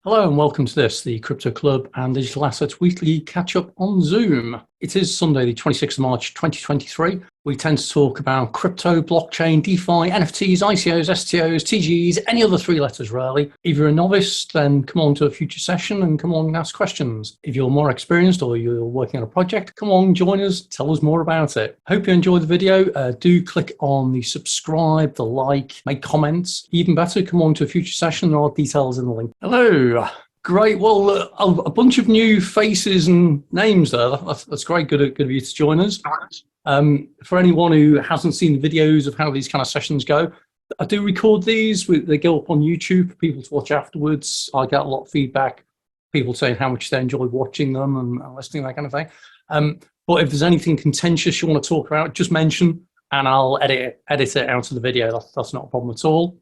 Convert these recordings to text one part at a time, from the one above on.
Hello and welcome to the Crypto Club and Digital Assets Weekly Catch-Up on Zoom. It is Sunday, the 26th of March, 2023. We tend to talk about crypto, blockchain, DeFi, NFTs, ICOs, STOs, TGs, any other three letters really. If you're a novice, then come on to a future session and come on and ask questions. If you're more experienced or you're working on a project, come on, join us, tell us more about it. Hope you enjoyed the video. Do click on the subscribe, the like, make comments. Even better, come on to a future session. There are details in the link. Hello. Great. Well, a bunch of new faces and names there. That's great. Good of you to join us. For anyone who hasn't seen the videos of how these kind of sessions go, I do record these. They go up on YouTube for people to watch afterwards. I get a lot of feedback, people saying how much they enjoy watching them and listening, that kind of thing. But if there's anything contentious you want to talk about, just mention and I'll edit it out of the video. That's not a problem at all.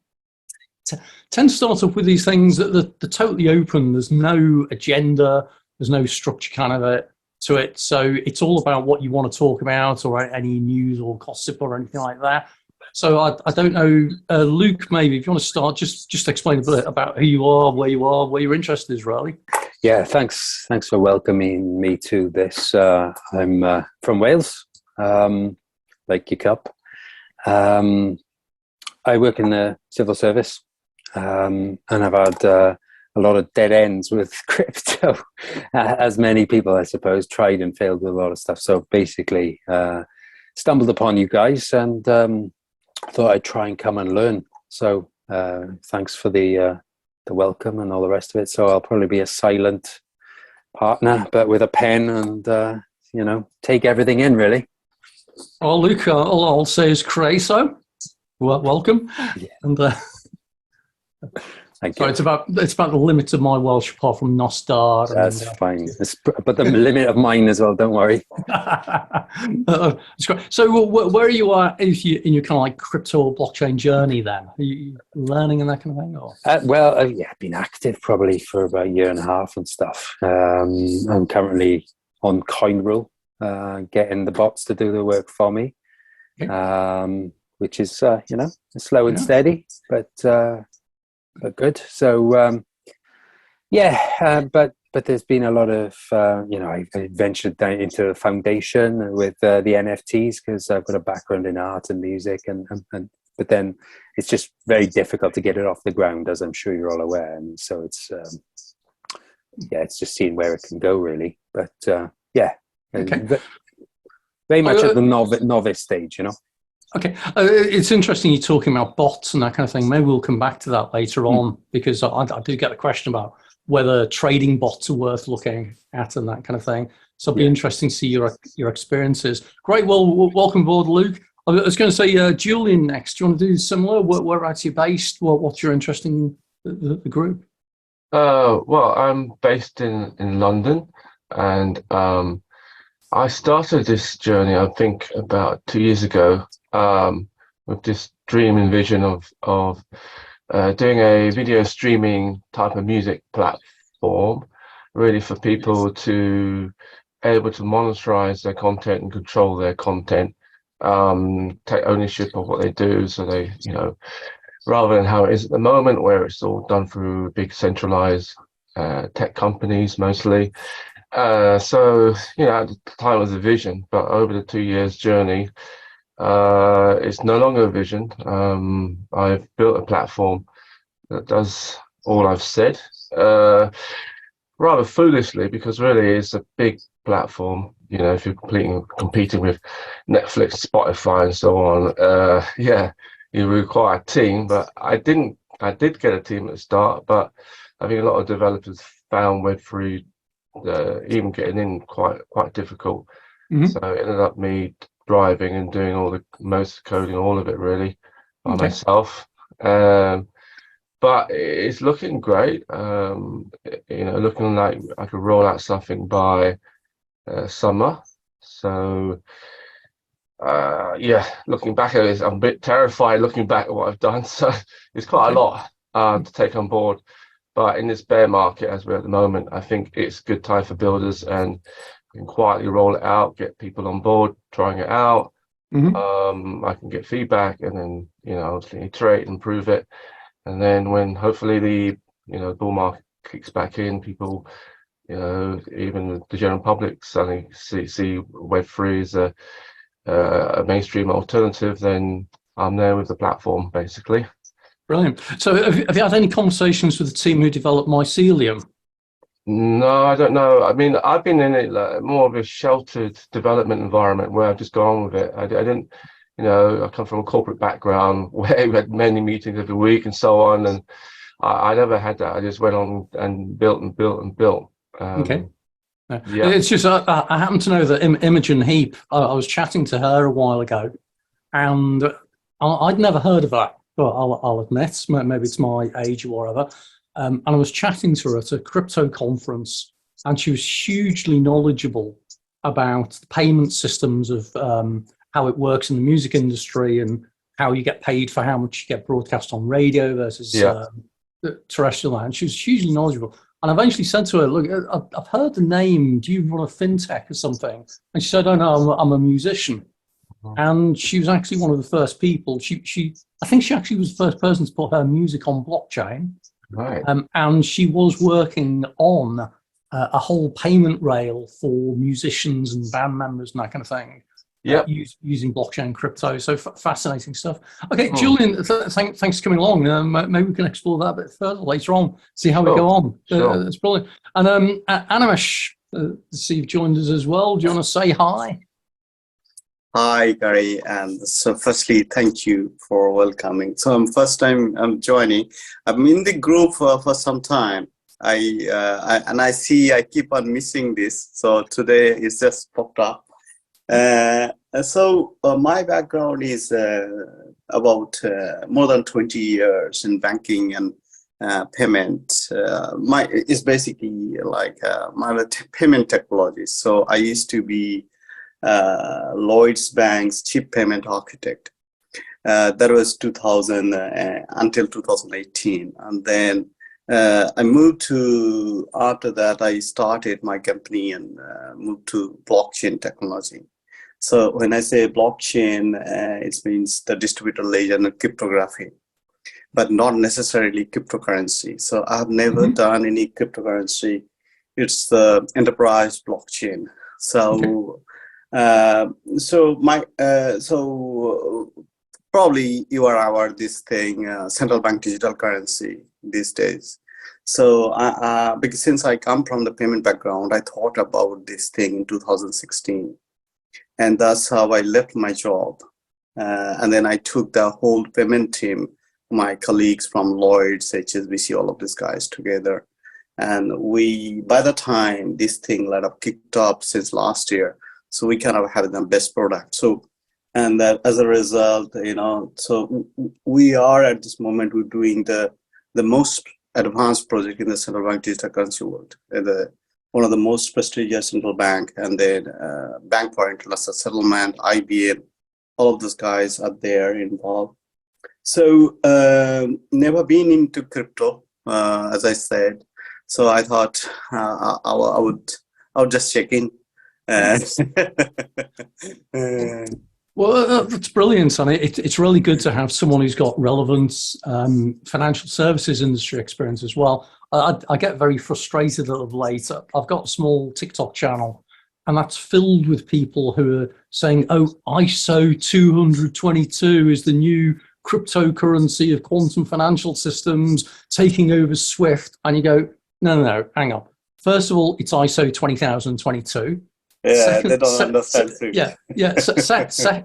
Tend to start off with these things that they're totally open. There's no agenda. There's no structure kind of to it. So it's all about what you want to talk about or any news or gossip or anything like that. So I don't know, Luke, maybe if you want to start, just explain a bit about who you are, where your interest is really. Yeah, thanks for welcoming me to this. I'm from Wales, like your cup. I work in the civil service. And I've had a lot of dead ends with crypto, as many people, I suppose, tried and failed with a lot of stuff. So basically, stumbled upon you guys and thought I'd try and come and learn. So thanks for the welcome and all the rest of it. So I'll probably be a silent partner, but with a pen and, take everything in, really. Well, Luke, all I'll say is Creso. Welcome. Yeah. And Thank so you. it's about the limit of my Welsh, apart from Nostar. That's fine. But the limit of mine as well. Don't worry. That's great. So where are you at in your kind of like crypto or blockchain journey then? Are you learning and that kind of thing? Or? I've been active probably for about a year and a half and stuff. I'm currently on CoinRule, getting the bots to do the work for me, okay. Which is slow and steady, but good. So but there's been a lot of I ventured down into the foundation with the NFTs because I've got a background in art and music, and but then it's just very difficult to get it off the ground, as I'm sure you're all aware. And so it's it's just seeing where it can go really. But okay. Very much at the novice stage, Okay, it's interesting you're talking about bots and that kind of thing. Maybe we'll come back to that later on, because I do get a question about whether trading bots are worth looking at and that kind of thing. So it'll be interesting to see your experiences. Great, well, welcome aboard, Luke. I was going to say, Julian next. Do you want to do similar? Whereabouts you're based? What's your interest in the group? Well, I'm based in London, and I started this journey, I think, about 2 years ago, with this dream and vision of doing a video streaming type of music platform, really for people to able to monetize their content and control their content, take ownership of what they do. So they, rather than how it is at the moment, where it's all done through big centralized tech companies mostly. So at the time was a vision, but over the 2 years journey, it's no longer a vision. I've built a platform that does all I've said, rather foolishly, because really it's a big platform. If you're competing with Netflix, Spotify, and so on, you require a team. But I did get a team at the start, but I think a lot of developers found Web3 even getting in quite difficult. Mm-hmm. So it ended up me driving and doing most coding, all of it really by myself. But it's looking great. Looking like I could roll out something by summer. So looking back at it, I'm a bit terrified looking back at what I've done. So it's quite a lot to take on board. But in this bear market, as we're at the moment, I think it's a good time for builders, and we can quietly roll it out, get people on board, trying it out. Mm-hmm. I can get feedback, and then obviously iterate, improve it, and then when hopefully the bull market kicks back in, people, even the general public suddenly see Web3 as a mainstream alternative, then I'm there with the platform, basically. Brilliant. So have you had any conversations with the team who developed Mycelium? No, I don't know. I mean, I've been in it like more of a sheltered development environment where I've just gone with it. I didn't, I come from a corporate background where we had many meetings every week and so on, and I never had that. I just went on and built and built and built. Okay. Yeah. It's just I happen to know that Imogen Heap. I was chatting to her a while ago, and I'd never heard of that. Well, I'll admit, maybe it's my age or whatever. And I was chatting to her at a crypto conference, and she was hugely knowledgeable about the payment systems of how it works in the music industry and how you get paid for how much you get broadcast on radio versus terrestrial land. She was hugely knowledgeable. And I eventually said to her, look, I've heard the name. Do you run a fintech or something? And she said, oh, no, I'm a musician. And she was actually one of the first people. I think she actually was the first person to put her music on blockchain. Right. And she was working on a whole payment rail for musicians and band members and that kind of thing. Using blockchain crypto. So fascinating stuff. Okay, Julian, thanks for coming along. Maybe we can explore that a bit further later on, see how we go on. That's brilliant. And Animesh, see you've joined us as well. Do you want to say hi? Hi, Gary. And so firstly, thank you for welcoming. So first time I'm joining. I'm in the group for some time. I see I keep on missing this. So today it's just popped up. My background is about more than 20 years in banking and payment. Is basically like my payment technology. So I used to be Lloyd's Bank's chief payment architect. That was 2000 until 2018, and then I moved to. After that, I started my company and moved to blockchain technology. So when I say blockchain, it means the distributed ledger and cryptography, but not necessarily cryptocurrency. So I have never done any cryptocurrency. It's the enterprise blockchain. So. Probably you are aware of this thing, Central Bank Digital Currency these days. So because since I come from the payment background, I thought about this thing in 2016, and that's how I left my job. And then I took the whole payment team, my colleagues from Lloyd's, HSBC, all of these guys together. And by the time this thing kicked up since last year, so we kind of have the best product. So, and that as a result, so we are at this moment, we're doing the most advanced project in the Central Bank Digital Currency world. One of the most prestigious central bank, and then Bank for International Settlement, IBM, all of those guys are there involved. So never been into crypto, as I said. So I thought I would just check in. Well, that's brilliant, and it's really good to have someone who's got relevant financial services industry experience as well. I get very frustrated of late. I've got a small TikTok channel, and that's filled with people who are saying, oh, ISO 222 is the new cryptocurrency of quantum financial systems taking over SWIFT. And you go, no, hang on. First of all, it's ISO 20022. Yeah, they don't understand.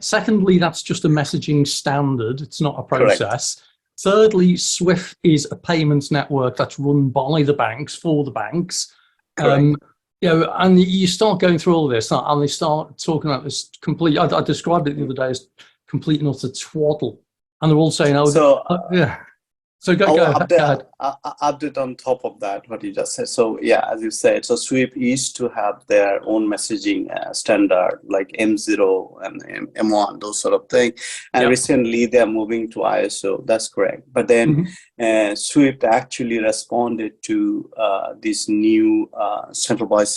Secondly, that's just a messaging standard. It's not a process. Correct. Thirdly, SWIFT is a payments network that's run by the banks for the banks. And you start going through all of this, and they start talking about this complete. I described it the other day as complete and utter twaddle, and they're all saying, So go ahead. Update on top of that, what you just said. So yeah, as you said, so SWIFT used to have their own messaging standard like M0 and M1, those sort of things. And recently they're moving to ISO. That's correct. But then SWIFT actually responded to this new central bank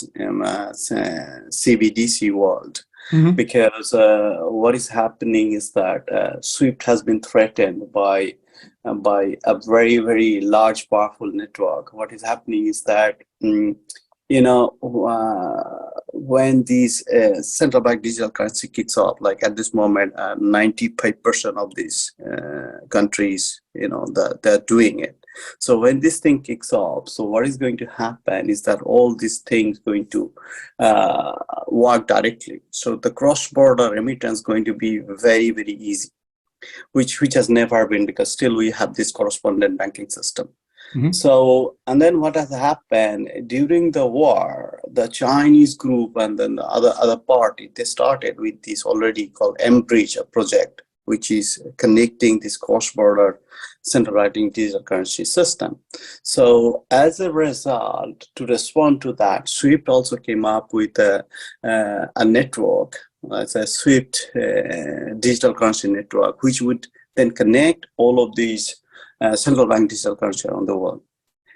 CBDC world. Because what is happening is that SWIFT has been threatened by by a very, very large, powerful network. What is happening is that, when these central bank digital currency kicks off, like at this moment, 95% of these countries, they're doing it. So when this thing kicks off, so what is going to happen is that all these things going to work directly. So the cross-border remittance is going to be very, very easy, which has never been, because still we have this correspondent banking system. Mm-hmm. So, and then what has happened during the war, the Chinese group and then the other party, they started with this already called M-Bridge project, which is connecting this cross-border central banking digital currency system. So as a result, to respond to that, SWIFT also came up with a network, it's a SWIFT digital currency network, which would then connect all of these central bank digital currency around the world.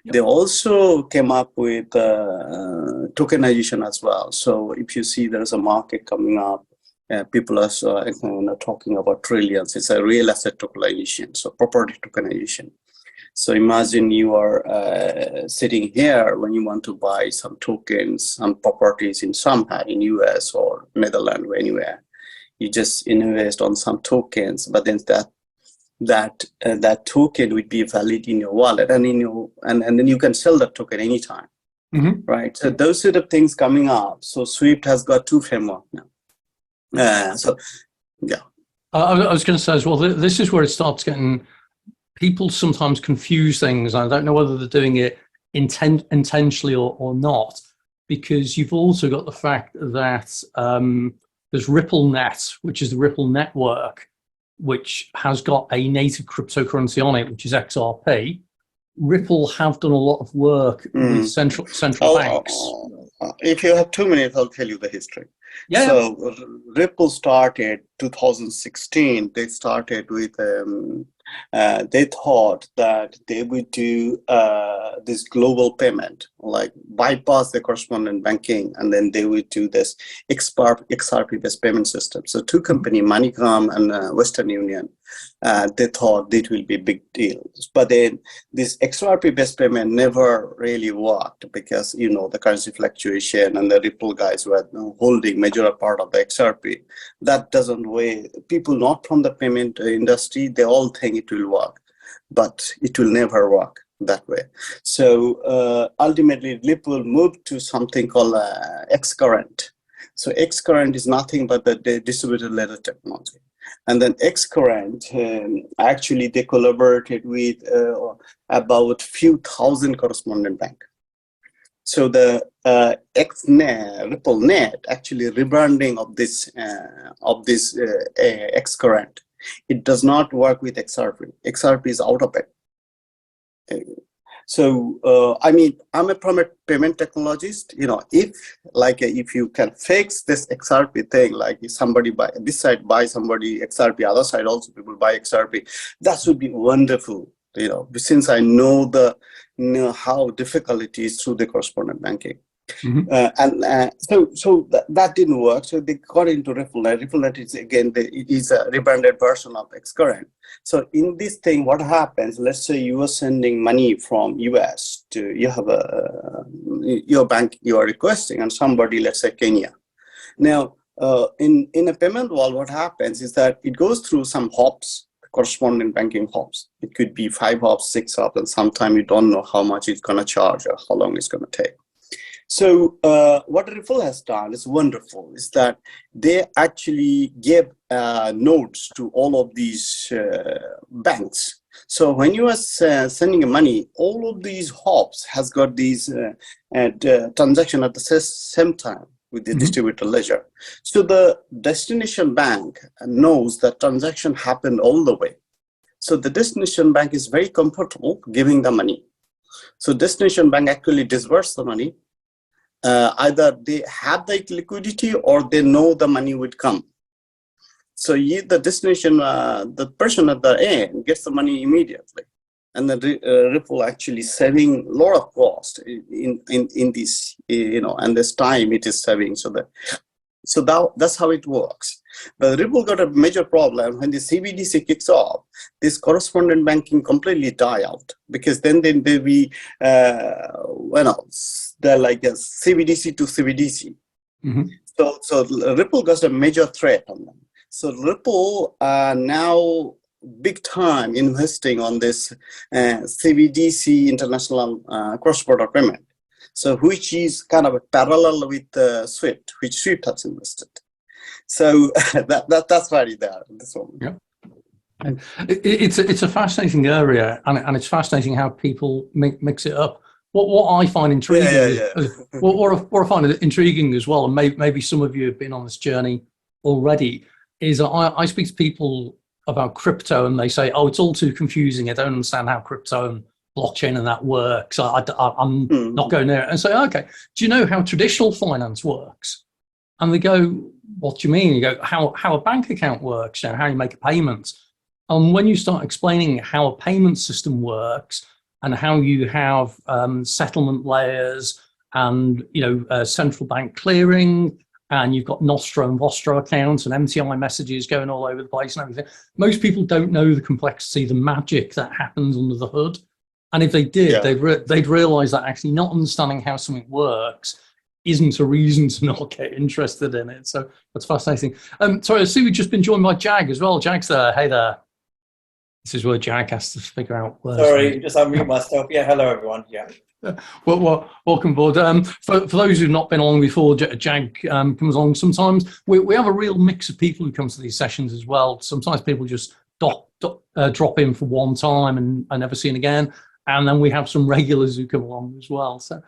Yep. They also came up with tokenization as well. So if you see there's a market coming up, people are talking about trillions. It's a real asset tokenization, so property tokenization. So imagine you are sitting here when you want to buy some tokens, some properties in somewhere in US or Netherlands or anywhere. You just invest on some tokens, but then that token would be valid in your wallet, and and then you can sell that token anytime. Mm-hmm. Right? So those sort of things coming up. So SWIFT has got two frameworks now. I was going to say as well, this is where it starts getting, people sometimes confuse things. I don't know whether they're doing it intentionally or not, because you've also got the fact that there's RippleNet, which is the Ripple network, which has got a native cryptocurrency on it, which is XRP. Ripple have done a lot of work with central banks. If you have 2 minutes, I'll tell you the history. Yeah. So Ripple started 2016. They started with they thought that they would do this global payment, like bypass the correspondent banking, and then they would do this XRP-based payment system. So two companies, MoneyGram and Western Union, they thought it will be big deals. But then this XRP-based payment never really worked, because, the currency fluctuation, and the Ripple guys were holding major part of the XRP. That doesn't weigh. People not from the payment industry, they all think it will work, but it will never work that way. So ultimately, Ripple moved to something called Xcurrent. So Xcurrent is nothing but the distributed ledger technology. And then Xcurrent, actually, they collaborated with about few thousand correspondent banks. So the RippleNet, actually rebranding of this Xcurrent, it does not work with XRP. XRP is out of it. So I'm a payment technologist. If you can fix this XRP thing, like if somebody buy this side, buy somebody XRP, other side also people buy XRP, that would be wonderful. Since I know how difficult it is through the correspondent banking. Mm-hmm. So that didn't work. So they got into RippleNet. RippleNet is, again, it is a rebranded version of Xcurrent. So in this thing, what happens, let's say you are sending money from US to, you have your bank you are requesting, and somebody, let's say Kenya. Now, in a payment world, what happens is that it goes through some hops, correspondent banking hops. It could be 5 hops, 6 hops, and sometimes you don't know how much it's going to charge or how long it's going to take. So what Ripple has done is wonderful, is that they actually give nodes to all of these banks. So when you are sending money, all of these hops has got these transaction at the same time with the distributed ledger. So the destination bank knows that transaction happened all the way. So the destination bank is very comfortable giving the money. So destination bank actually disperse the money. Either they have the liquidity or they know the money would come. So the destination, the person at the end gets the money immediately. And the Ripple actually saving a lot of cost in this, and this time it is saving. So So that's how it works. But Ripple got a major problem when the CBDC kicks off. This correspondent banking completely die out, because then they be they're like a CBDC to CBDC. Mm-hmm. So Ripple got a major threat on them. So Ripple now big time investing on this CBDC international cross-border payment. So which is kind of a parallel with SWIFT, which SWIFT has invested. So that's why there in this moment. Yeah. And it's a fascinating area, and it's fascinating how people mix it up. What I find intriguing, what I find intriguing as well, and maybe some of you have been on this journey already, is I speak to people about crypto and they say, "Oh, it's all too confusing. I don't understand how crypto and blockchain and that works. I'm not going there." And say, "Okay, do you know how traditional finance works?" And they go, "What do you mean?" You go, how a bank account works, how you make a payment. And when you start explaining how a payment system works and how you have settlement layers and central bank clearing, and you've got Nostro and Vostro accounts and MTI messages going all over the place and everything, most people don't know the complexity, the magic that happens under the hood. And if they did, they'd realize that actually not understanding how something works isn't a reason to not get interested in it. So that's fascinating. Sorry, I see we've just been joined by Jag as well. Jag's there. Hey there. This is where Jag has to figure out words. Sorry, just unmute myself. Yeah, hello everyone. Yeah. Well, welcome aboard. For those who've not been along before, Jag comes along sometimes. We have a real mix of people who come to these sessions as well. Sometimes people just drop in for one time and are never seen again. And then we have some regulars who come along as well. So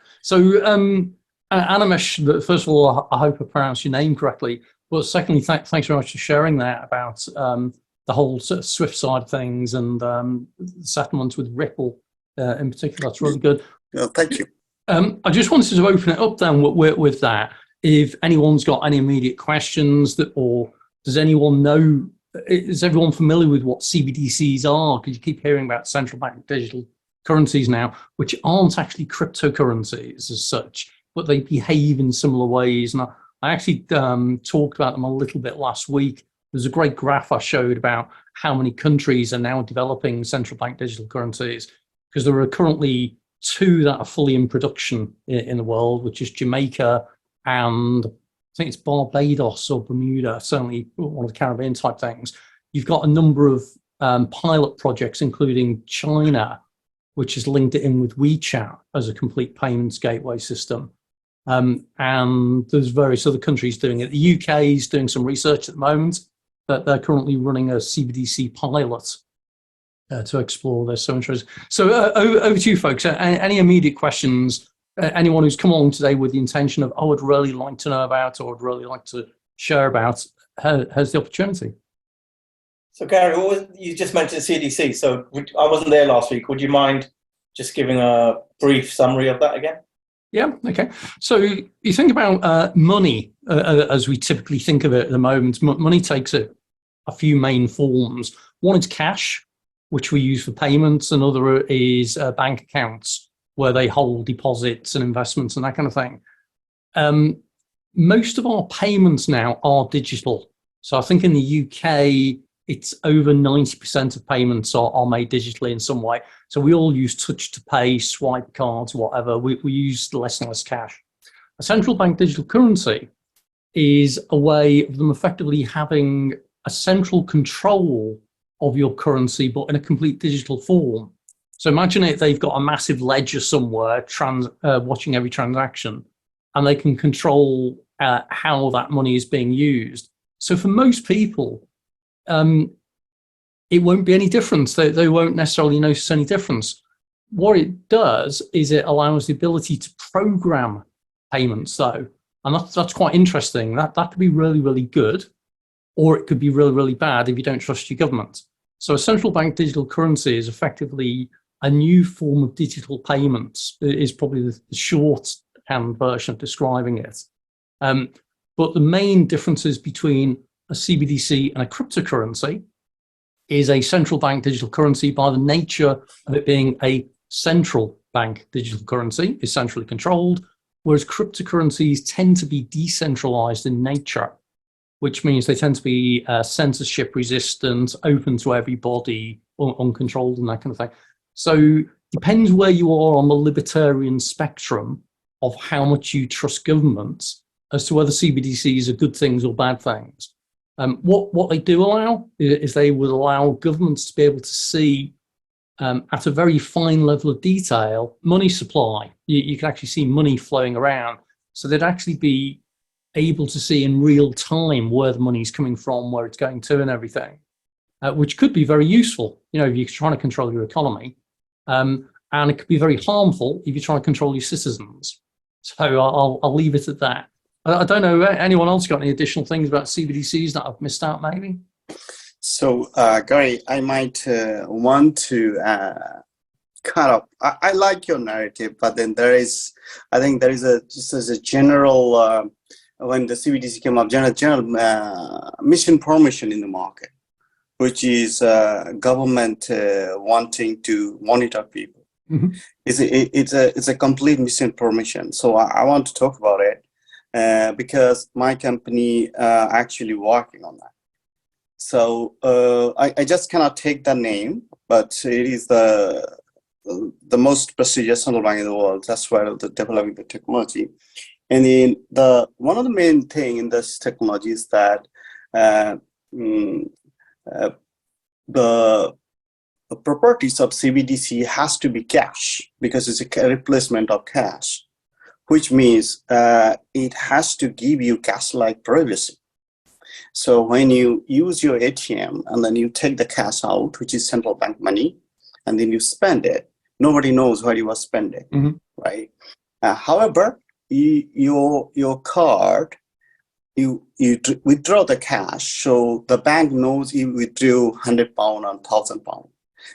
Animesh, first of all, I hope I pronounced your name correctly. But secondly, thanks very much for sharing that about the whole sort of SWIFT side of things and settlements with Ripple in particular. That's really good. Thank you. I just wanted to open it up then with that. If anyone's got any immediate questions, or does anyone know, is everyone familiar with what CBDCs are? Because you keep hearing about central bank digital currencies now, which aren't actually cryptocurrencies as such, but they behave in similar ways. And I actually talked about them a little bit last week. There's a great graph I showed about how many countries are now developing central bank digital currencies, because there are currently 2 that are fully in production in the world, which is Jamaica and I think it's Barbados or Bermuda, certainly one of the Caribbean type things. You've got a number of pilot projects, including China, which has linked it in with WeChat as a complete payments gateway system. And there's various other countries doing it. The UK is doing some research at the moment, that they're currently running a CBDC pilot to explore this. So interesting. So over to you, folks. Any immediate questions? Anyone who's come along today with the intention of, I'd really like to know about, or I'd really like to share about, has the opportunity. So Gary, you just mentioned CDC. So I wasn't there last week. Would you mind just giving a brief summary of that again? Yeah, okay. So you think about money as we typically think of it at the moment. Money takes a few main forms. One is cash, which we use for payments. Another is bank accounts, where they hold deposits and investments and that kind of thing. Most of our payments now are digital. So I think in the UK, it's over 90% of payments are made digitally in some way. So we all use touch to pay, swipe cards, whatever. We use less and less cash. A central bank digital currency is a way of them effectively having a central control of your currency, but in a complete digital form. So imagine they've got a massive ledger somewhere, watching every transaction, and they can control how that money is being used. So for most people, it won't be any difference. They won't necessarily notice any difference. What it does is it allows the ability to program payments, though, and that's quite interesting. That could be really, really good, or it could be really, really bad if you don't trust your government. So a central bank digital currency is effectively a new form of digital payments. It is probably the shorthand version of describing it. But the main differences between a CBDC and a cryptocurrency is a central bank digital currency, by the nature of it being a central bank digital currency, is centrally controlled, whereas cryptocurrencies tend to be decentralized in nature, which means they tend to be censorship resistant, open to everybody, uncontrolled and that kind of thing. So depends where you are on the libertarian spectrum of how much you trust government as to whether CBDCs are good things or bad things. What they do allow is they would allow governments to be able to see at a very fine level of detail money supply. You can actually see money flowing around. So they'd actually be able to see in real time where the money's coming from, where it's going to and everything, which could be very useful, you know, if you're trying to control your economy. And it could be very harmful if you're trying to control your citizens. So I'll leave it at that. I don't know, anyone else got any additional things about CBDCs that I've missed out maybe? So, Gary, I might want to kind of, I like your narrative, but then I think there is just as a general, when the CBDC came up, general misinformation in the market, which is government wanting to monitor people. Mm-hmm. It's a complete misinformation. So I want to talk about it because my company actually working on that. So I just cannot take the name, but it is the most prestigious central bank in the world. That's where they're developing the technology. And then one of the main thing in this technology is that the properties of CBDC has to be cash because it's a replacement of cash, which means it has to give you cash-like privacy. So when you use your ATM and then you take the cash out, which is central bank money, and then you spend it, nobody knows where you are spending, mm-hmm. right? However, your card, you withdraw the cash, so the bank knows you withdrew £100 or £1,000.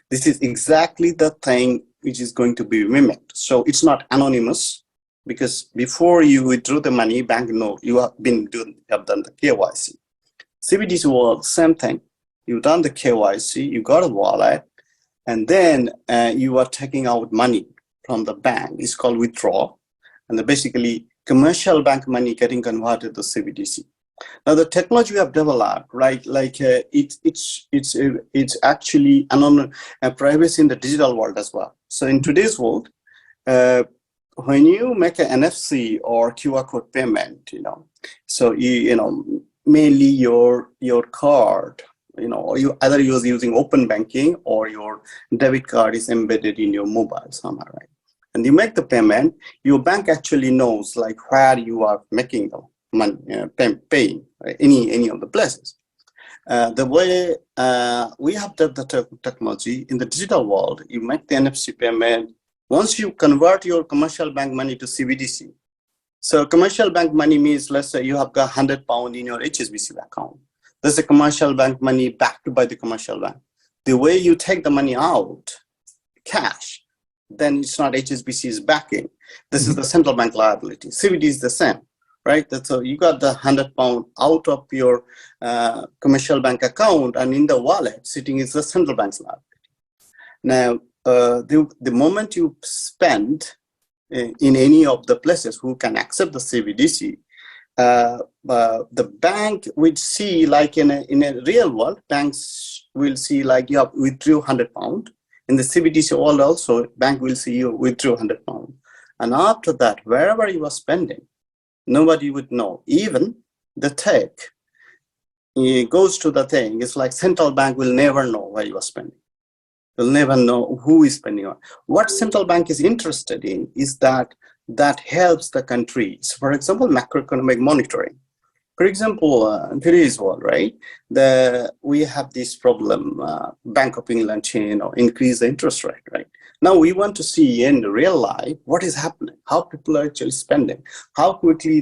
This is exactly the thing which is going to be mimicked. So it's not anonymous, because before you withdraw the money, bank know you have done the KYC. CBDC wallet, same thing. You've done the KYC, you got a wallet, and then you are taking out money from the bank. It's called withdraw, and basically commercial bank money getting converted to CBDC. Now the technology we have developed, right? Like it's actually privacy in the digital world as well. So in today's world, when you make an NFC or QR code payment, so mainly your card, you either you're using open banking or your debit card is embedded in your mobile somehow, right? And you make the payment, your bank actually knows like where you are making the money, paying, right? Any of the places. The way we have the technology in the digital world, you make the NFC payment. Once you convert your commercial bank money to CBDC, so commercial bank money means, let's say you have got £100 in your HSBC account. There's a commercial bank money backed by the commercial bank. The way you take the money out, cash, then it's not HSBC's backing. This is the central bank liability. CBD is the same, right? So you got the £100 out of your commercial bank account, and in the wallet sitting is the central bank's liability. Now, the moment you spend in any of the places who can accept the CBDC, the bank would see, like in a real world, banks will see like you have withdrew £100. In the CBDC world also, bank will see you withdrew £100. And after that, wherever you are spending, nobody would know. Even the tech, it goes to the thing, it's like central bank will never know where you are spending. They'll never know who is spending on. What central bank is interested in is that helps the countries. For example, macroeconomic monitoring. For example, in today's world, right? We have this problem, Bank of England chain or increase the interest rate, right? Now we want to see in real life what is happening, how people are actually spending, how quickly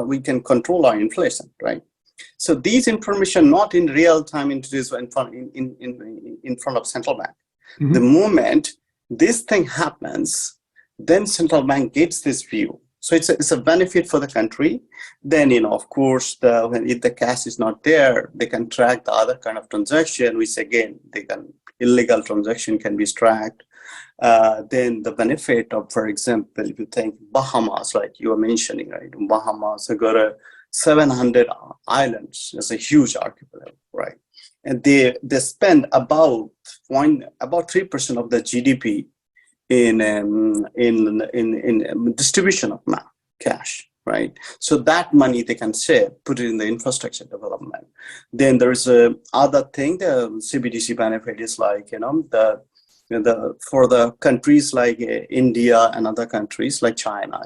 we can control our inflation, right? So these information not in real time in today's in front of central bank. Mm-hmm. The moment this thing happens, then central bank gets this view. So it's a benefit for the country. Then, of course, if the cash is not there, they can track the other kind of transaction, which again, illegal transaction can be tracked. then the benefit of, for example, if you think Bahamas, like you were mentioning, right? Bahamas, they got 700 islands. It's a huge archipelago, right? And they spend about 3% of the GDP in distribution of cash, right? So that money they can save, put it in the infrastructure development. Then there is a other thing. The CBDC benefit is like, for the countries like India and other countries like China,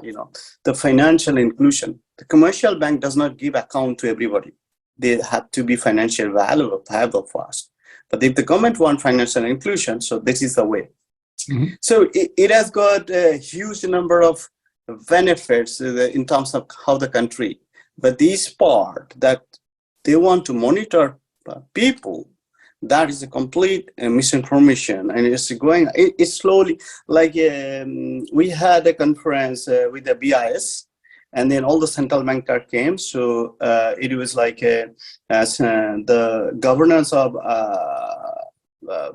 the financial inclusion. The commercial bank does not give account to everybody. They have to be financial viable first. But if the government want financial inclusion, so this is the way. Mm-hmm. So it has got a huge number of benefits in terms of how the country. But this part that they want to monitor people, that is a complete misinformation, and it's slowly, like we had a conference with the BIS, and then all the central bankers came. So it was like the governance of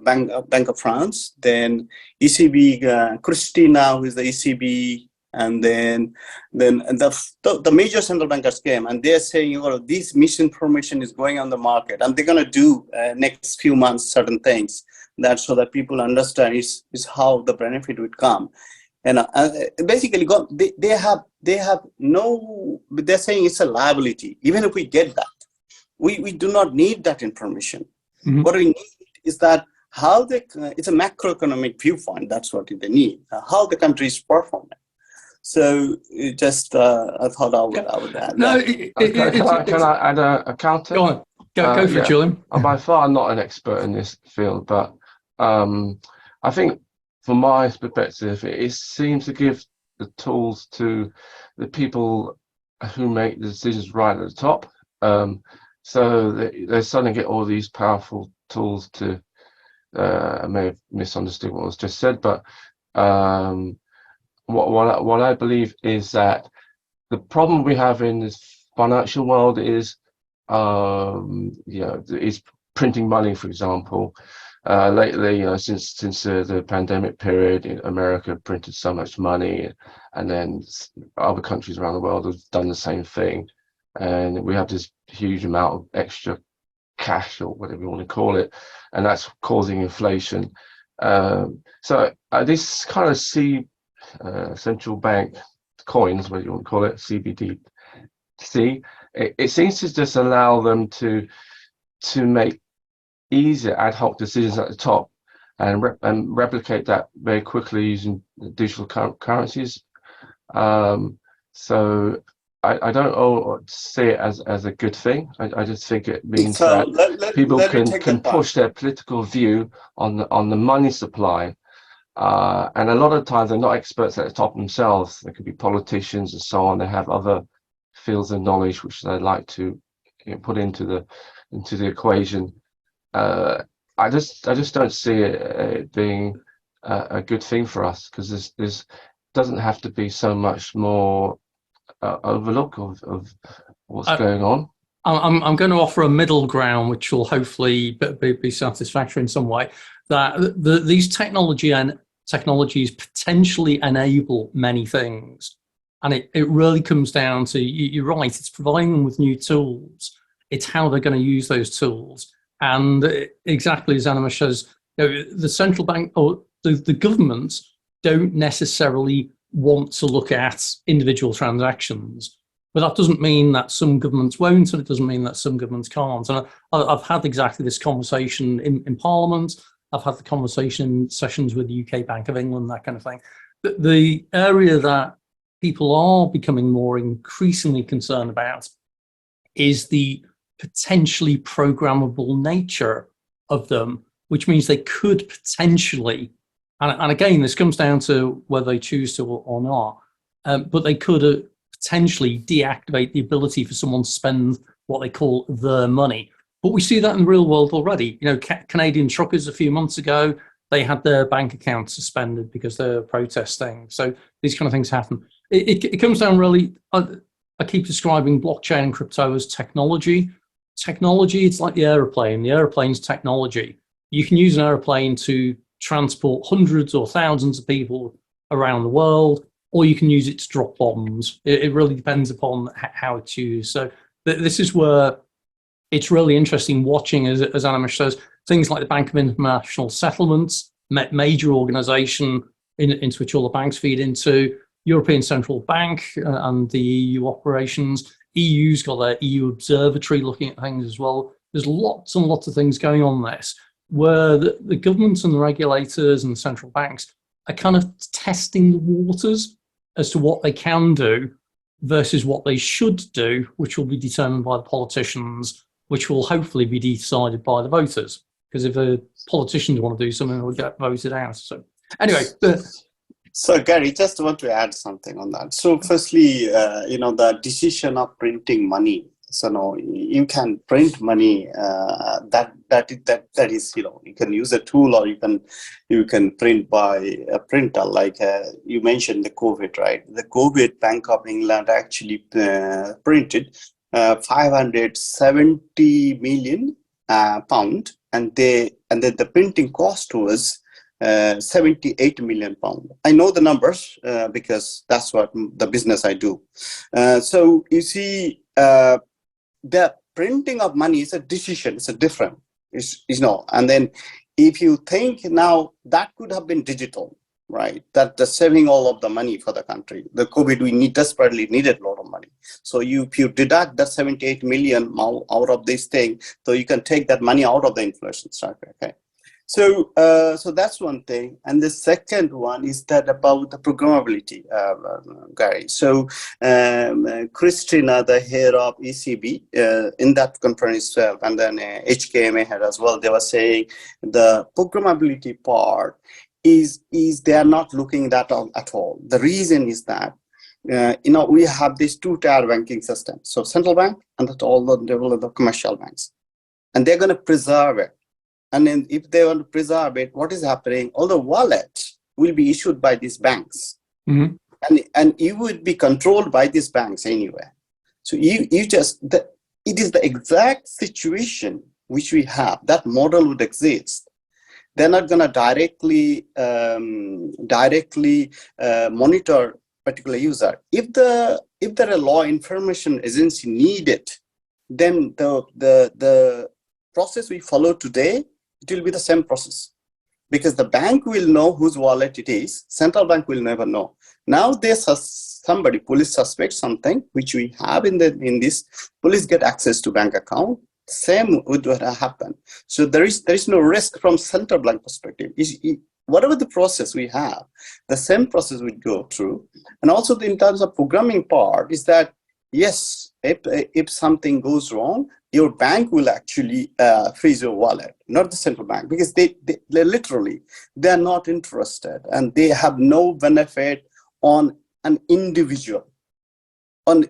Bank of France, then ECB, Christina, who is the ECB, and then the major central bankers came, and they're saying, this misinformation is going on the market, and they're going to do next few months certain things that so that people understand is how the benefit would come. And basically, they're saying it's a liability. Even if we get that, we do not need that information. Mm-hmm. What we need is that it's a macroeconomic viewpoint. That's what they need. How the country is performing. So I thought I would add. No, can I add a counter? Go on. Go for it, Julian. I'm by far not an expert in this field, but I think from my perspective, it seems to give the tools to the people who make the decisions right at the top. So they suddenly get all these powerful tools to. I may have misunderstood what was just said, but what I believe is that the problem we have in this financial world is, is printing money, for example. Lately, since the pandemic period, America printed so much money, and then other countries around the world have done the same thing, and we have this huge amount of extra cash, or whatever you want to call it, and that's causing inflation. So this kind of central bank coins, whatever you want to call it, CBDC, it seems to just allow them to make easier ad hoc decisions at the top and replicate that very quickly using digital currencies. So I don't see it as a good thing. I just think it means that people can push their political view on the money supply. And a lot of times they're not experts at the top themselves. They could be politicians and so on. They have other fields of knowledge which they like to put into the equation. I just don't see it being a good thing for us, because this doesn't have to be so much more overlook of what's going on. I'm going to offer a middle ground, which will hopefully be satisfactory in some way. That these technologies potentially enable many things, and it really comes down to, you're right, it's providing them with new tools. It's how they're going to use those tools. And exactly as Animesh says, the central bank or the governments don't necessarily want to look at individual transactions, but that doesn't mean that some governments won't, and it doesn't mean that some governments can't. And I've had exactly this conversation in Parliament. I've had the conversation in sessions with the UK Bank of England, that kind of thing. The area that people are becoming more increasingly concerned about is the potentially programmable nature of them, which means they could potentially, and again, this comes down to whether they choose to or not, but they could potentially deactivate the ability for someone to spend what they call their money. But we see that in the real world already. Canadian truckers a few months ago, they had their bank accounts suspended because they were protesting. So these kind of things happen. It comes down really, I keep describing blockchain and crypto as technology. Technology, it's like the aeroplane. The aeroplane's technology. You can use an aeroplane to transport hundreds or thousands of people around the world, or you can use it to drop bombs. It really depends upon how it's used. So this is where it's really interesting watching, as Animesh says, things like the Bank of International Settlements, major organisation into which all the banks feed into, European Central Bank and the EU operations. EU's got their EU observatory looking at things as well. There's lots and lots of things going on this, where the governments and the regulators and the central banks are kind of testing the waters as to what they can do versus what they should do, which will be determined by the politicians, which will hopefully be decided by the voters. Because if the politicians want to do something, they'll get voted out. So anyway. So Gary, just want to add something on that. So firstly, the decision of printing money. So no, you can print money. That is, you can use a tool, or you can print by a printer. Like you mentioned the COVID, right? The COVID, Bank of England actually printed 570 million pound, and then the printing cost was 78 million pound. I know the numbers because that's what the business I do. So you see, the printing of money is a decision. It's a different. And then if you think now that could have been digital, right? That the saving all of the money for the country. The COVID, we desperately needed a lot of money. So if you deduct that 78 million out of this thing, so you can take that money out of the inflation structure. Okay. So that's one thing. And the second one is that about the programmability, Gary. So Christina, the head of ECB, in that conference itself, and then HKMA head as well, they were saying the programmability part is they are not looking at that at all. The reason is that we have this two-tier banking system. So central bank and all the commercial banks, and they're going to preserve it. And then if they want to preserve it, what is happening? All the wallets will be issued by these banks. Mm-hmm. And you would be controlled by these banks anyway. So it is the exact situation which we have. That model would exist. They're not going to directly monitor particular user. If there a law information agency needed, then the process we follow today, it will be the same process, because the bank will know whose wallet it is. Central bank will never know. Now there's police suspects something, which we have in this. Police get access to bank account. Same would happen. So there is no risk from central bank perspective. Whatever the process we have, the same process would go through. And also in terms of programming part is that, yes, if something goes wrong, your bank will actually freeze your wallet, not the central bank, because they literally, they're not interested, and they have no benefit on an individual. A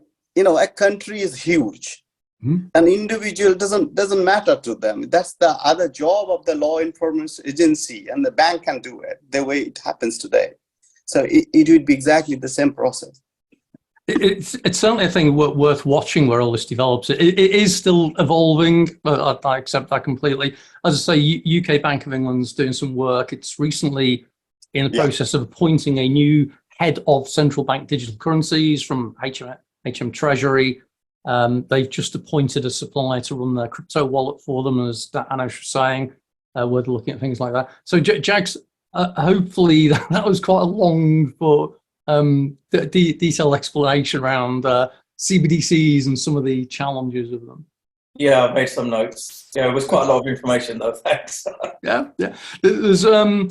country is huge. Mm-hmm. An individual doesn't matter to them. That's the other job of the law enforcement agency, and the bank can do it the way it happens today. So it would be exactly the same process. It's certainly a thing worth watching where all this develops. It is still evolving, but I accept that completely. As I say, UK Bank of England's doing some work. It's recently in the process of appointing a new head of Central Bank Digital Currencies from HM Treasury. They've just appointed a supplier to run their crypto wallet for them, as Anush was saying. We're looking at things like that. So, Jags, hopefully that was quite a long but detailed explanation around CBDCs and some of the challenges of them. Yeah, I made some notes. Yeah, it was quite a lot of information though. Thanks. Yeah. There is a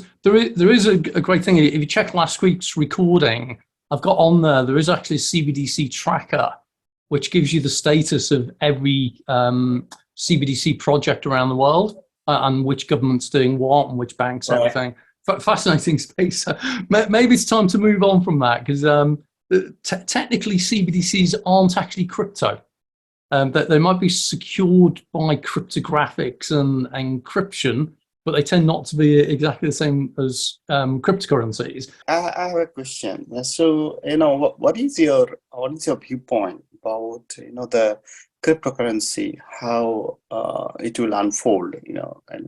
great thing. If you check last week's recording, I've got on there is actually a CBDC tracker, which gives you the status of every CBDC project around the world and which government's doing what and which banks, everything. Fascinating space. Maybe it's time to move on from that, because technically CBDCs aren't actually crypto. That they might be secured by cryptographics and encryption, but they tend not to be exactly the same as cryptocurrencies. I have a question. So, what is your viewpoint about the cryptocurrency, how it will unfold in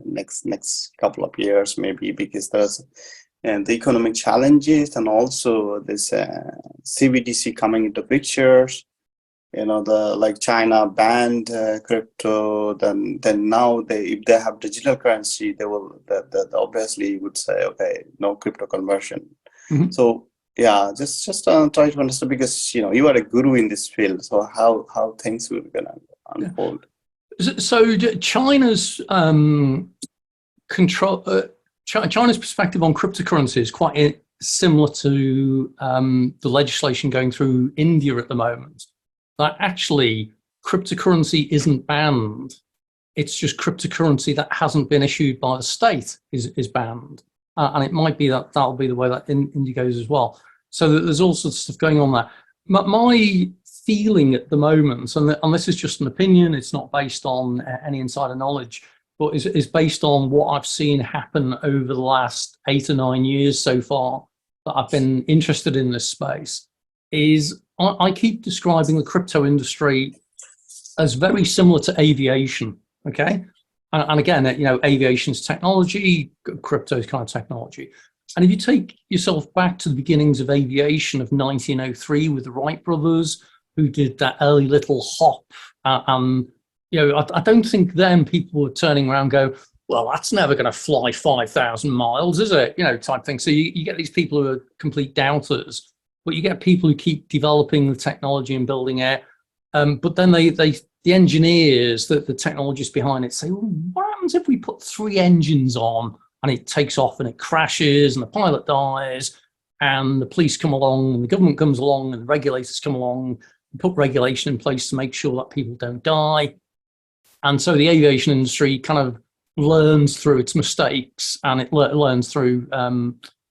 next couple of years maybe, because there's the economic challenges and also this CBDC coming into pictures. Like China banned crypto, then now if they have digital currency, they will obviously would say, okay, no crypto conversion. Mm-hmm. So yeah, just try to understand, because you are a guru in this field, so how things will gonna unfold. So China's China's perspective on cryptocurrency is quite similar to the legislation going through India at the moment. That actually cryptocurrency isn't banned. It's just cryptocurrency that hasn't been issued by the state is banned. And it might be that'll be the way that India goes as well. So there's all sorts of stuff going on there. My feeling at the moment, and this is just an opinion, it's not based on any insider knowledge, but is based on what I've seen happen over the last 8 or 9 years so far that I've been interested in this space, is I keep describing the crypto industry as very similar to aviation, okay? And again, aviation's technology, crypto's kind of technology. And if you take yourself back to the beginnings of aviation of 1903 with the Wright brothers, who did that early little hop, I don't think then people were turning around and go, well, that's never going to fly 5,000 miles, is it? Type thing. So you get these people who are complete doubters, but you get people who keep developing the technology and building it. But then the engineers, the technologists behind it say, well, what happens if we put 3 engines on and it takes off and it crashes and the pilot dies and the police come along and the government comes along and the regulators come along and put regulation in place to make sure that people don't die. And so the aviation industry kind of learns through its mistakes, and it learns through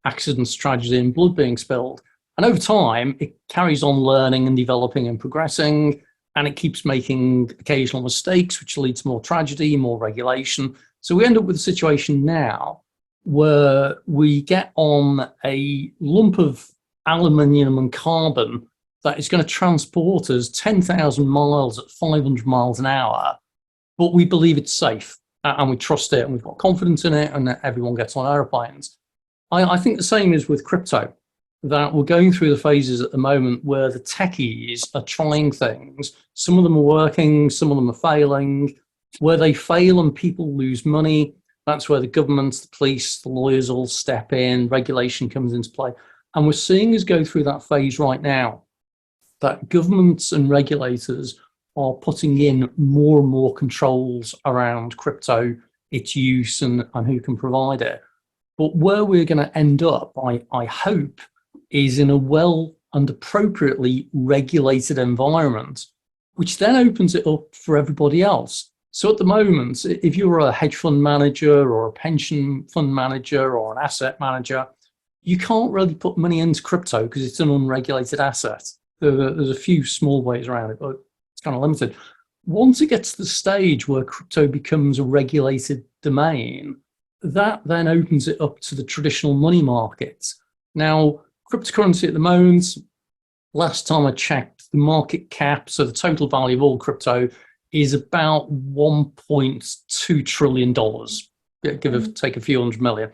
accidents, tragedy, and blood being spilled. And over time, it carries on learning and developing and progressing, and it keeps making occasional mistakes, which leads to more tragedy, more regulation. So we end up with a situation now where we get on a lump of aluminium and carbon that is going to transport us 10,000 miles at 500 miles an hour, but we believe it's safe and we trust it and we've got confidence in it and everyone gets on airplanes. I think the same is with crypto, that we're going through the phases at the moment where the techies are trying things. Some of them are working, some of them are failing. Where they fail and people lose money, that's where the governments, the police, the lawyers all step in, regulation comes into play. And we're seeing us go through that phase right now, that governments and regulators are putting in more and more controls around crypto, its use and who can provide it. But where we're going to end up, I hope, is in a well and appropriately regulated environment, which then opens it up for everybody else. So at the moment, if you're a hedge fund manager or a pension fund manager or an asset manager, you can't really put money into crypto because it's an unregulated asset. There's a few small ways around it, but it's kind of limited. Once it gets to the stage where crypto becomes a regulated domain, that then opens it up to the traditional money markets. Now, cryptocurrency at the moment, last time I checked, the market cap, so the total value of all crypto, is about $1.2 trillion, give or take a few hundred million,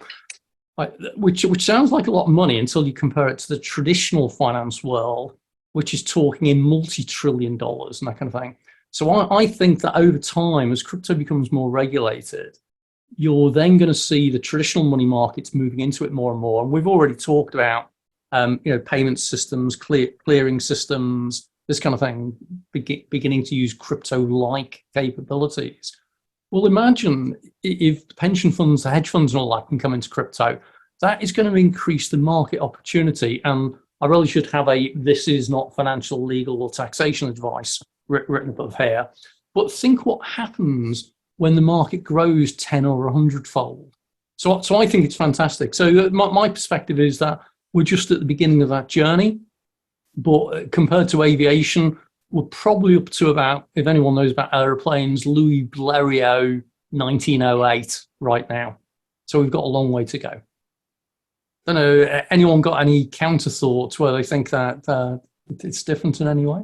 which sounds like a lot of money until you compare it to the traditional finance world, which is talking in multi-trillion dollars and that kind of thing. So I think that over time, as crypto becomes more regulated, you're then going to see the traditional money markets moving into it more and more. And we've already talked about payment systems, clearing systems, this kind of thing, beginning to use crypto-like capabilities. Well, imagine if the pension funds, the hedge funds and all that can come into crypto, that is going to increase the market opportunity. And I really should have this is not financial, legal or taxation advice written above here. But think what happens when the market grows 10 or 100-fold. So I think it's fantastic. So my perspective is that we're just at the beginning of that journey. But compared to aviation, we're probably up to about, if anyone knows about aeroplanes, Louis Blériot 1908 right now. So we've got a long way to go. Don't know, anyone got any counter thoughts where they think that it's different in any way?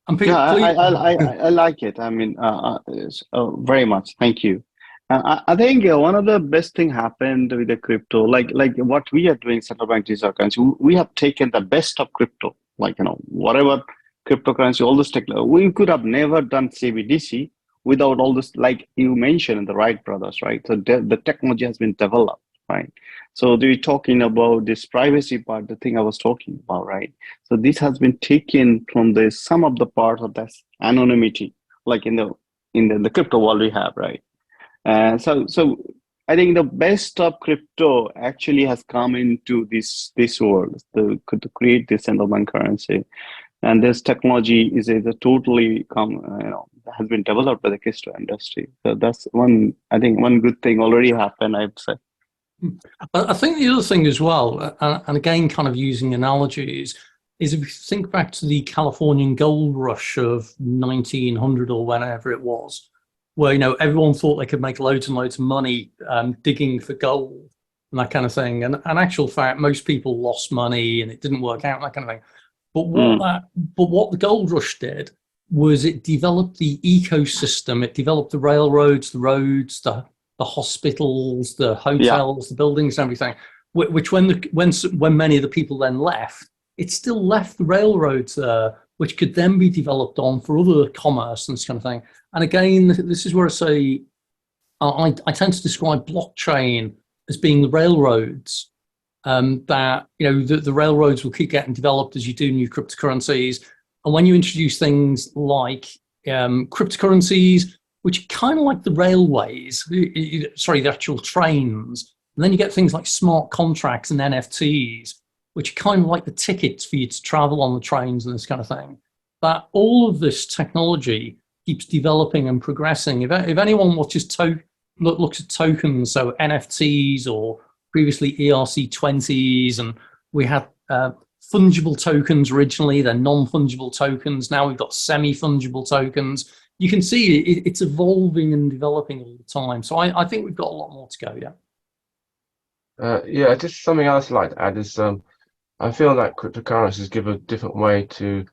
And Yeah, please, I like it. I mean, very much. Thank you. I think one of the best thing happened with the crypto, like what we are doing, Central Bank Digital Currency, we have taken the best of crypto, like, whatever cryptocurrency, all this technology. We could have never done CBDC without all this, like you mentioned, in the Wright brothers, right? So the technology has been developed, right? So we're talking about this privacy part, the thing I was talking about, right? So this has been taken from the some of the parts of that anonymity, like in the crypto world we have, right? So I think the best of crypto actually has come into this world to create this central bank currency, and this technology is a totally has been developed by the crypto industry. So that's one, I think, one good thing already happened, I'd say. I think the other thing as well, and again, kind of using analogies, is if you think back to the Californian gold rush of 1900 or whenever it was, where everyone thought they could make loads and loads of money digging for gold and that kind of thing. And in actual fact, most people lost money and it didn't work out, that kind of thing. But what the gold rush did was it developed the ecosystem. It developed the railroads, the roads, the hospitals, the hotels, the buildings, and everything. Which when many of the people then left, it still left the railroads there, which could then be developed on for other commerce and this kind of thing. And again, this is where I say I tend to describe blockchain as being the railroads. That the railroads will keep getting developed as you do new cryptocurrencies, and when you introduce things like cryptocurrencies, which are kind of like the railways, the actual trains, and then you get things like smart contracts and NFTs, which are kind of like the tickets for you to travel on the trains and this kind of thing. That all of this technology keeps developing and progressing. If anyone looks at tokens, so NFTs or previously ERC20s, and we had fungible tokens originally, they're non-fungible tokens. Now we've got semi-fungible tokens. You can see it's evolving and developing all the time. So I think we've got a lot more to go, Yeah, just something else I'd like to add is I feel that cryptocurrencies give a different way to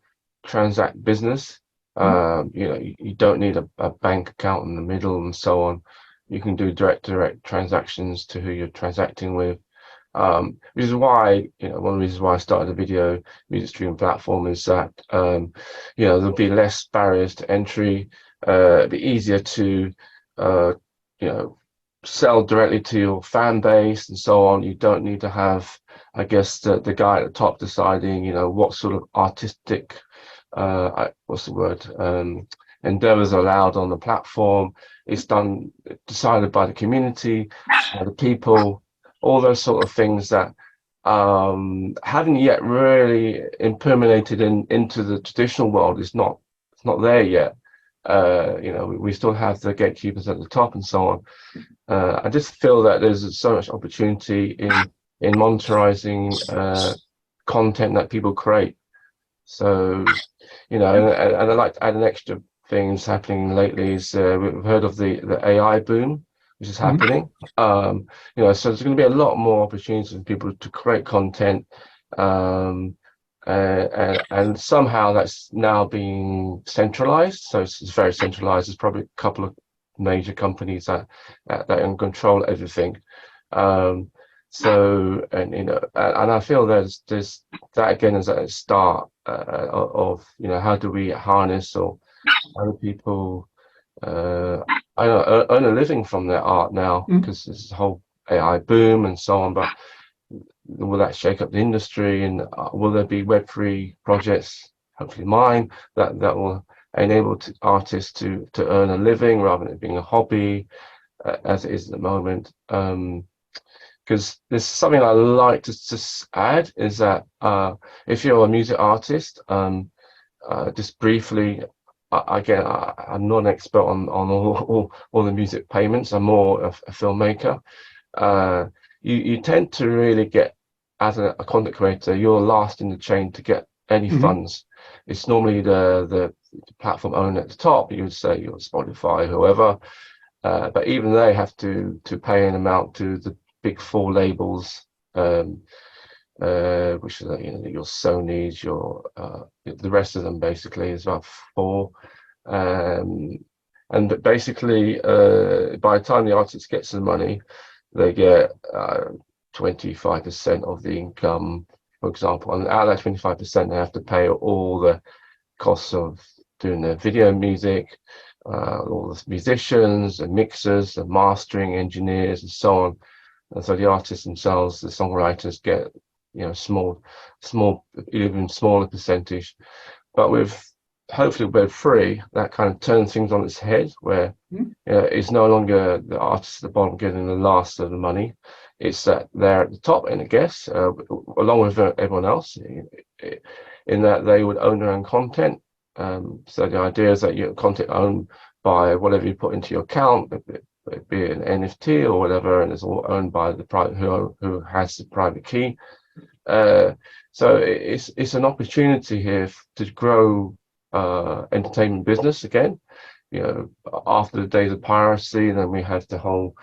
transact business. You don't need a bank account in the middle and so on. You can do direct transactions to who you're transacting with, which is why, one of the reasons why I started a video music streaming platform is that, there'll be less barriers to entry. It'll be easier to, sell directly to your fan base and so on. You don't need to have, I guess, the guy at the top deciding, what sort of artistic, endeavors are allowed on the platform. It's decided by the community, the people, all those sort of things that haven't yet really impermeated into the traditional world. It's not there yet. We still have the gatekeepers at the top and so on. I just feel that there's so much opportunity in monetizing content that people create. So, and I'd like to add an extra thing that's happening lately is we've heard of the AI boom, which is happening. So there's going to be a lot more opportunities for people to create content, and somehow that's now being centralized. So it's very centralized. There's probably a couple of major companies that control everything. And I feel there's that again is at a start of how do we harness or how do people earn a living from their art now, because there's a whole AI boom and so on. But will that shake up the industry, and will there be Web3 projects, hopefully mine, that will enable artists to earn a living rather than it being a hobby as it is at the moment? Because there's something I like to add is that if you're a music artist, just briefly, I'm not an expert on all the music payments. I'm more a filmmaker. You tend to really get, as a content creator, you're last in the chain to get any funds. It's normally the platform owner at the top. You would say you're Spotify, whoever, but even they have to pay an amount to the big four labels, which is your Sonys, the rest of them basically is about 4. And basically, by the time the artist gets the money, they get 25% of the income, for example. And out of that 25%, they have to pay all the costs of doing their video music, all the musicians, the mixers, the mastering engineers, and so on. And so the artists themselves, the songwriters, get small, even smaller percentage. But with hopefully Web3, that kind of turns things on its head, where it's no longer the artists at the bottom getting the last of the money. It's that they're at the top end, I guess, along with everyone else, in that they would own their own content. So the idea is that your content owned by whatever you put into your account, be it an NFT or whatever, and it's all owned by the private who has the private key. So it's an opportunity here to grow entertainment business again. After the days of piracy, then we had the whole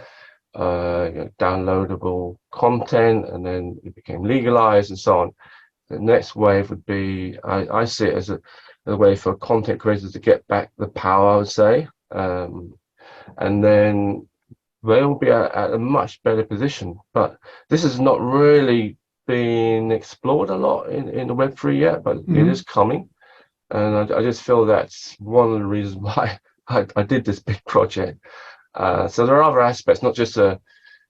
downloadable content, and then it became legalized and so on. The next wave would be, I see it as a way for content creators to get back the power, I would say, and then they'll be at a much better position. But this has not really been explored a lot in the Web3 yet, but it is coming. And I just feel that's one of the reasons why I did this big project. So there are other aspects, not just I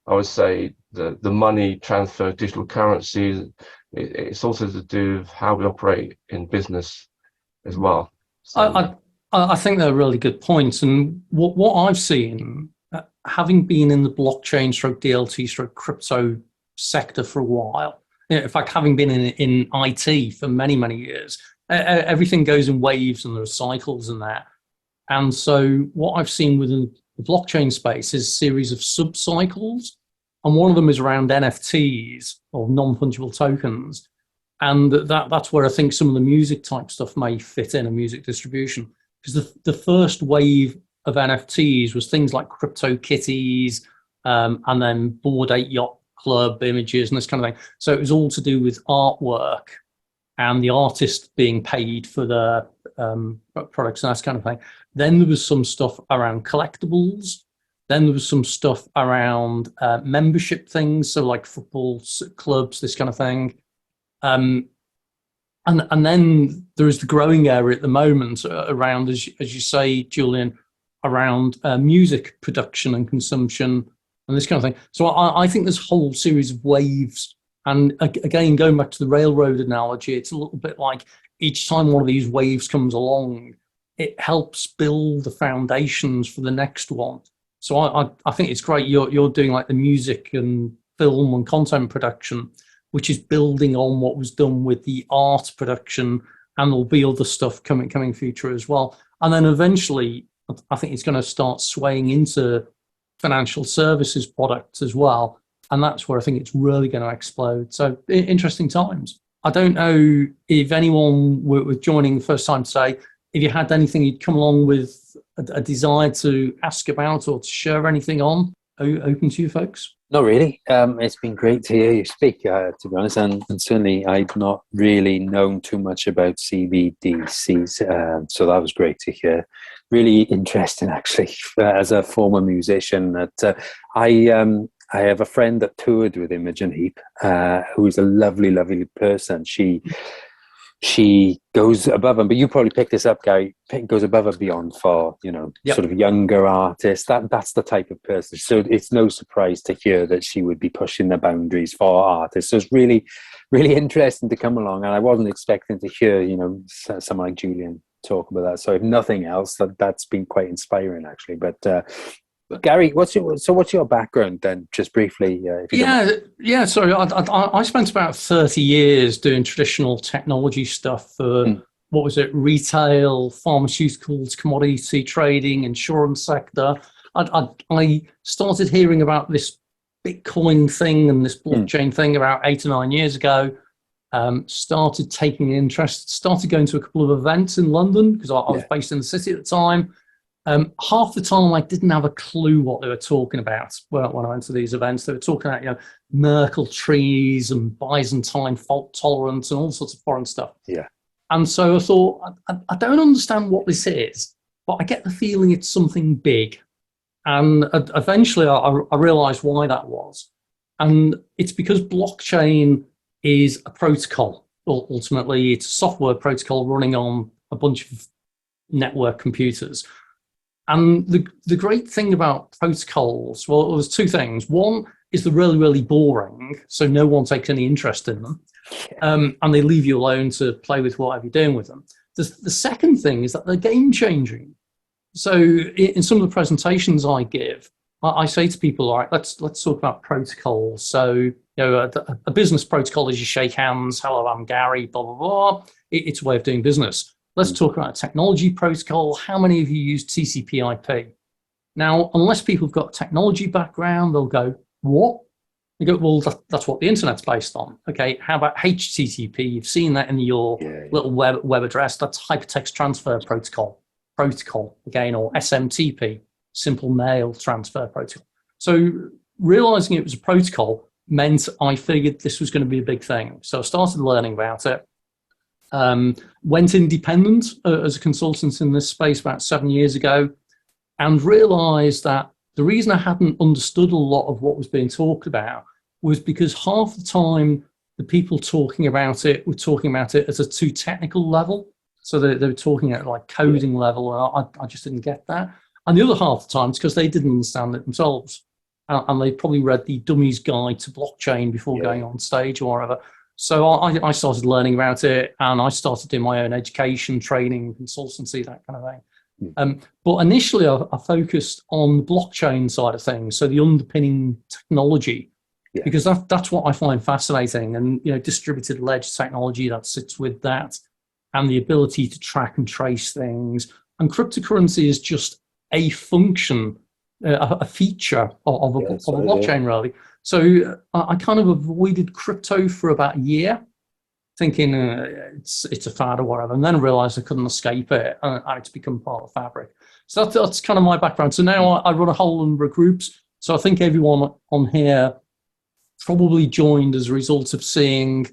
would say the money transfer, digital currencies. It's also to do with how we operate in business as well. So, I think they're really good points. And what I've seen, having been in the blockchain /DLT crypto sector for a while, in fact, having been in IT for many, many years, everything goes in waves and there are cycles and that. And so what I've seen within the blockchain space is a series of sub-cycles. And one of them is around NFTs, or non-fungible tokens. And that's where I think some of the music type stuff may fit in, a music distribution. Because the first wave of NFTs was things like crypto kitties, and then Bored Ape Yacht Club images and this kind of thing. So it was all to do with artwork and the artist being paid for the products and that kind of thing. Then there was some stuff around collectibles. Then there was some stuff around membership things, so like football clubs, this kind of thing. And then there is the growing area at the moment around, as you say, Julian, around music production and consumption and this kind of thing. So I think there's a whole series of waves. And again, going back to the railroad analogy, it's a little bit like each time one of these waves comes along, it helps build the foundations for the next one. So I think it's great you're doing like the music and film and content production, which is building on what was done with the art production, and there'll be other stuff coming future as well. And then eventually, I think it's going to start swaying into financial services products as well. And that's where I think it's really going to explode. So interesting times. I don't know if anyone were joining the first time today, if you had anything you'd come along with a desire to ask about or to share anything on. Open to you folks. Not really. It's been great to hear you speak, to be honest, and certainly I've not really known too much about CBDCs, so that was great to hear. Really interesting, actually, as a former musician. That I have a friend that toured with Imogen Heap, who is a lovely, lovely person. She goes above and, but you probably picked this up, Gary, goes above and beyond for, sort of younger artists. That's the type of person. So it's no surprise to hear that she would be pushing the boundaries for artists. So it's really, really interesting to come along. And I wasn't expecting to hear, someone like Julian talk about that. So if nothing else, that's been quite inspiring, actually. But Gary, what's your background then, just briefly? If you don't... Sorry, I spent about 30 years doing traditional technology stuff for what was it? Retail, pharmaceuticals, commodity trading, insurance sector. I started hearing about this Bitcoin thing and this blockchain thing about 8 or 9 years ago. Started taking interest. Started going to a couple of events in London because I was based in the city at the time. half the time I didn't have a clue what they were talking about when I went to these events. They were talking about, Merkle trees and Byzantine fault tolerance and all sorts of foreign stuff. Yeah. And so I thought, I don't understand what this is, but I get the feeling it's something big. And eventually I realized why that was. And it's because blockchain is a protocol. Ultimately, it's a software protocol running on a bunch of network computers. And the great thing about protocols, well, there's two things. One is they're really, really boring, so no one takes any interest in them. And they leave you alone to play with whatever you're doing with them. The second thing is that they're game changing. So in some of the presentations I give, I say to people, all right, let's talk about protocols. So, a business protocol is you shake hands, hello, I'm Gary, blah, blah, blah. It's a way of doing business. Let's talk about a technology protocol. How many of you use TCP/IP? Now, unless people have got a technology background, they'll go, what? You go, well, that's what the internet's based on. Okay, how about HTTP? You've seen that in your little web address. That's hypertext transfer protocol again, or SMTP, simple mail transfer protocol. So realizing it was a protocol meant I figured this was going to be a big thing. So I started learning about it. Went independent as a consultant in this space about 7 years ago, and realized that the reason I hadn't understood a lot of what was being talked about was because half the time the people talking about it were talking about it at a too technical level. So they were talking at like coding level, and I just didn't get that. And the other half of the time, it's because they didn't understand it themselves. And they probably read the Dummy's Guide to Blockchain before going on stage or whatever. So I started learning about it, and I started doing my own education, training, consultancy, that kind of thing. But initially, I focused on the blockchain side of things, so the underpinning technology, because that's what I find fascinating. And distributed ledger technology that sits with that, and the ability to track and trace things. And cryptocurrency is just a function, a feature of a blockchain, really. So I kind of avoided crypto for about a year, thinking it's a fad or whatever, and then realized I couldn't escape it, and it's become part of the fabric. So that's kind of my background. So now I run a whole number of groups. So I think everyone on here probably joined as a result of seeing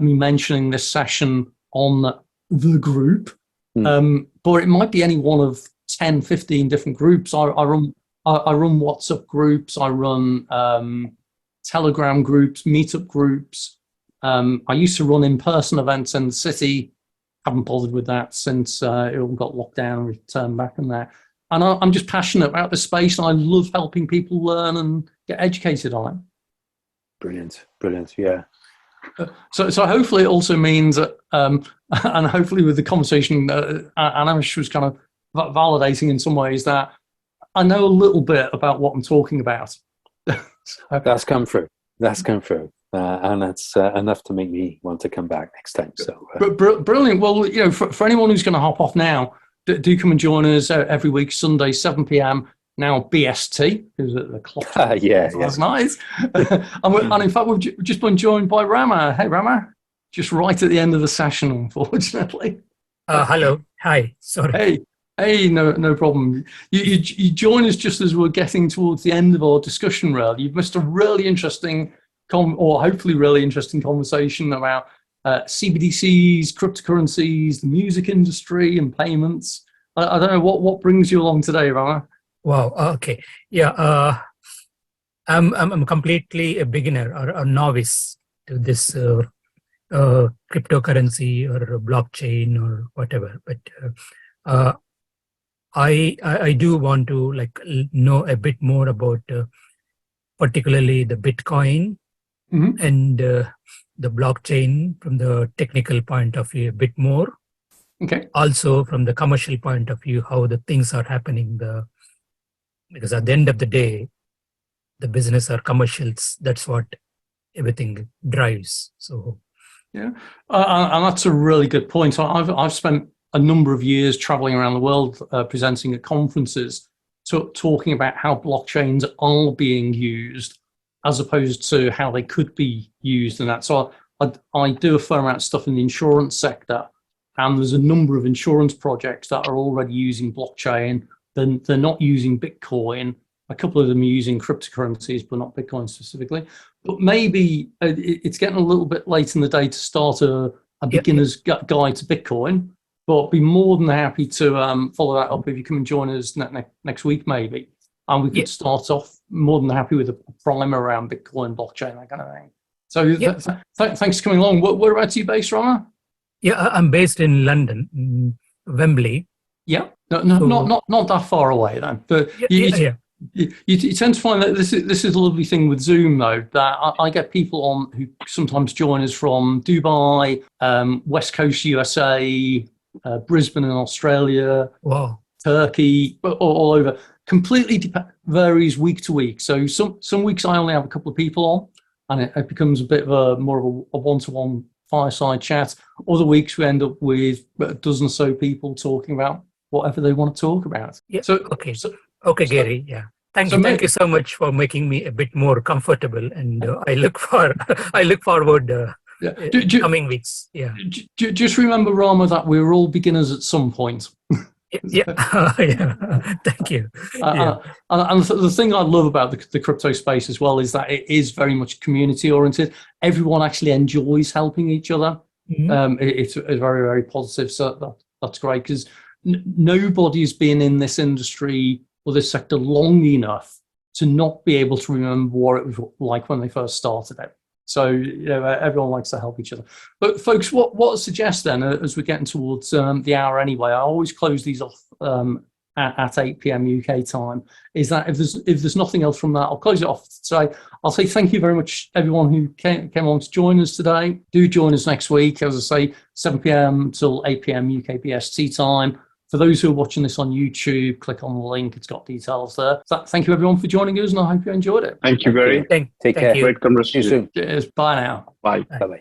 me mentioning this session on the group. But it might be any one of 10, 15 different groups. I run WhatsApp groups. I run Telegram groups, meetup groups. I used to run in-person events in the city. Haven't bothered with that since it all got locked down and returned back in there. And I'm just passionate about this space, and I love helping people learn and get educated on it. Brilliant, yeah. So hopefully it also means that, and hopefully with the conversation, Anish was kind of validating in some ways that I know a little bit about what I'm talking about. That's come through. And that's enough to make me want to come back next time. So brilliant. Well, for anyone who's going to hop off now, do come and join us every week, Sunday, 7 p.m. Now BST, because the clock. That's nice. and in fact, we've just been joined by Rama. Hey, Rama. Just right at the end of the session, unfortunately. Hello. Hi. Sorry. Hey, no problem. You join us just as we're getting towards the end of our discussion, really. You've missed a really interesting, or hopefully really interesting conversation about CBDCs, cryptocurrencies, the music industry, and payments. I don't know what brings you along today, Rama. Wow. Okay. Yeah. I'm completely a beginner or a novice to this cryptocurrency or blockchain or whatever. But I do want to know a bit more about particularly the Bitcoin and the blockchain from the technical point of view a bit more. Okay. Also from the commercial point of view, how the things are happening. Because at the end of the day, the business or commercials, that's what everything drives. So yeah, and that's a really good point. I've spent a number of years traveling around the world, presenting at conferences, talking about how blockchains are being used as opposed to how they could be used. And that, so I do a fair amount of stuff in the insurance sector, and there's a number of insurance projects that are already using blockchain they're not using Bitcoin. A couple of them are using cryptocurrencies, but not Bitcoin specifically. But maybe it's getting a little bit late in the day to start a beginner's guide to Bitcoin. But be more than happy to follow that up if you come and join us next week, maybe. And we could start off more than happy with a primer around Bitcoin, blockchain, that kind of thing. So thanks for coming along. Whereabouts are you based, Rama? Yeah, I'm based in London, Wembley. Yeah, not that far away then. But you tend to find that this is a lovely thing with Zoom, though, that I get people on who sometimes join us from Dubai, West Coast USA, Brisbane in Australia, Turkey, all over. Completely varies week to week. So some weeks I only have a couple of people on, and it becomes a bit of more of a one-to-one fireside chat. Other weeks we end up with a dozen or so people talking about whatever they want to talk about. Yeah. Okay, Gary. Yeah. Thank you so much for making me a bit more comfortable, and I look forward. Coming weeks. Yeah. Just remember, Rama, that we're all beginners at some point. Thank you. And the thing I love about the crypto space as well is that it is very much community oriented. Everyone actually enjoys helping each other. It's very, very positive. So that's great, because nobody's been in this industry or this sector long enough to not be able to remember what it was like when they first started it. So everyone likes to help each other. But folks, what I suggest then, as we're getting towards the hour anyway, I always close these off at 8 p.m. UK time, is that if there's nothing else from that, I'll close it off today. I'll say thank you very much, everyone who came on to join us today. Do join us next week, as I say, 7 p.m. till 8 p.m. UK BST time. For those who are watching this on YouTube, click on the link. It's got details there. So thank you, everyone, for joining us, and I hope you enjoyed it. Thank you, Gary. Take care. Great conversation. Cheers. Bye now. Bye. Bye-bye.